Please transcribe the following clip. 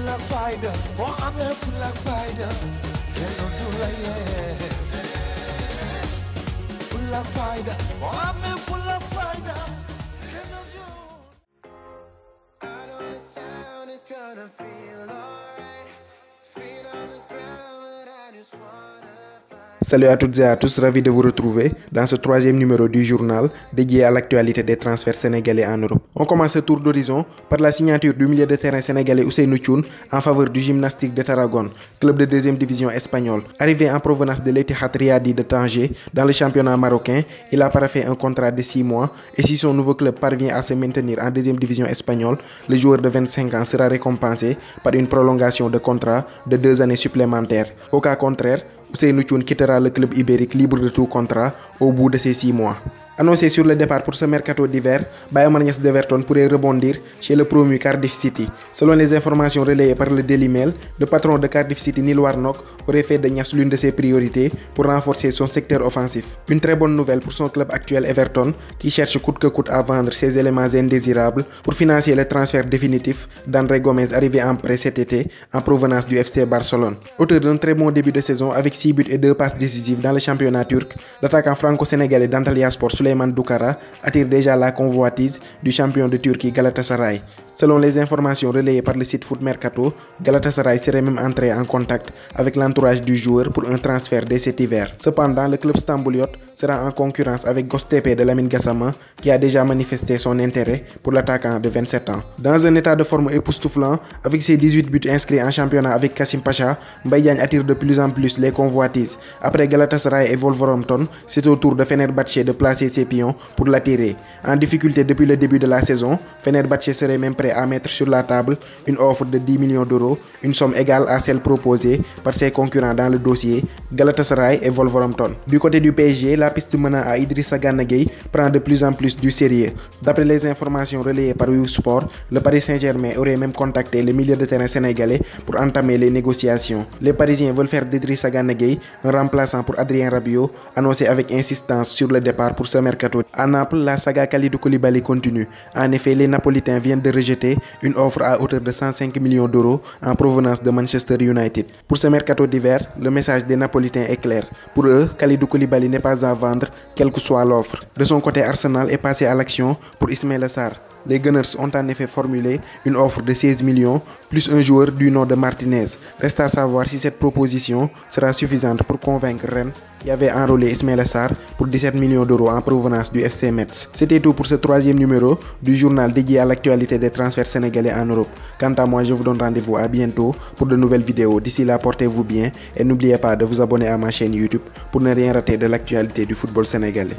Fulak fayda, boo amee fulak fayda, kenn du la yee. Fulak fayda, boo amee fulak fayda, kenn du. I know the sound is gonna feel alright. Feet on the ground, but I just wanna fly. Salut à toutes et à tous, ravi de vous retrouver dans ce troisième numéro du journal dédié à l'actualité des transferts sénégalais en Europe. On commence ce tour d'horizon par la signature du milieu de terrain sénégalais Ousseynou Thioune en faveur du Gimnastique de Tarragone, club de deuxième division espagnole. Arrivé en provenance de l'Etihad Riadi de Tanger dans le championnat marocain, il a paraphé un contrat de 6 mois et si son nouveau club parvient à se maintenir en deuxième division espagnole, le joueur de 25 ans sera récompensé par une prolongation de contrat de 2 années supplémentaires. Au cas contraire, Ousseynou Thioune quittera le club ibérique libre de tout contrat au bout de ces 6 mois. Annoncé sur le départ pour ce mercato d'hiver, Bayer Manias d'Everton pourrait rebondir chez le promu Cardiff City. Selon les informations relayées par le Daily Mail, le patron de Cardiff City, Neil Warnock, aurait fait de Niasse l'une de ses priorités pour renforcer son secteur offensif. Une très bonne nouvelle pour son club actuel Everton, qui cherche coûte que coûte à vendre ses éléments indésirables pour financer le transfert définitif d'André Gomes arrivé en prêt cet été en provenance du FC Barcelone. Auteur d'un très bon début de saison avec 6 buts et 2 passes décisives dans le championnat turc, l'attaquant franco-sénégalais d'Antalyaspor Souleymane Doukara attire déjà la convoitise du champion de Turquie Galatasaray. Selon les informations relayées par le site Foot Mercato, Galatasaray serait même entré en contact avec l'entourage du joueur pour un transfert dès cet hiver. Cependant, le club stambouliote sera en concurrence avec Göztepe de Lamine Gassama qui a déjà manifesté son intérêt pour l'attaquant de 27 ans. Dans un état de forme époustouflant, avec ses 18 buts inscrits en championnat avec Kassim Pacha, Mbaye Diagne attire de plus en plus les convoitises. Après Galatasaray et Wolverhampton, c'est au tour de Fenerbahçe de placer ses pions pour l'attirer. En difficulté depuis le début de la saison, Fenerbahçe serait même prêt à mettre sur la table une offre de 10 millions d'euros, une somme égale à celle proposée par ses concurrents dans le dossier, Galatasaray et Wolverhampton. Du côté du PSG, la piste menant à Idrissa Gana Gueye prend de plus en plus du sérieux. D'après les informations relayées par Wii Sport, le Paris Saint-Germain aurait même contacté le milieu de terrain sénégalais pour entamer les négociations. Les Parisiens veulent faire d'Idrissa Gana Gueye un remplaçant pour Adrien Rabiot, annoncé avec insistance sur le départ pour ce mercato. À Naples, la saga Kalidou Koulibaly continue. En effet, les Napolitains viennent de rejeter une offre à hauteur de 105 millions d'euros en provenance de Manchester United. Pour ce mercato d'hiver, le message des Napolitains est clair. Pour eux, Kalidou Koulibaly n'est pas à vendre, quelle que soit l'offre. De son côté, Arsenal est passé à l'action pour Ismaïla Sarr. Les Gunners ont en effet formulé une offre de 16 millions plus un joueur du nom de Martinez. Reste à savoir si cette proposition sera suffisante pour convaincre Rennes qui avait enrôlé Ismaïla Sarr pour 17 millions d'euros en provenance du FC Metz. C'était tout pour ce troisième numéro du journal dédié à l'actualité des transferts sénégalais en Europe. Quant à moi, je vous donne rendez-vous à bientôt pour de nouvelles vidéos. D'ici là, portez-vous bien et n'oubliez pas de vous abonner à ma chaîne YouTube pour ne rien rater de l'actualité du football sénégalais.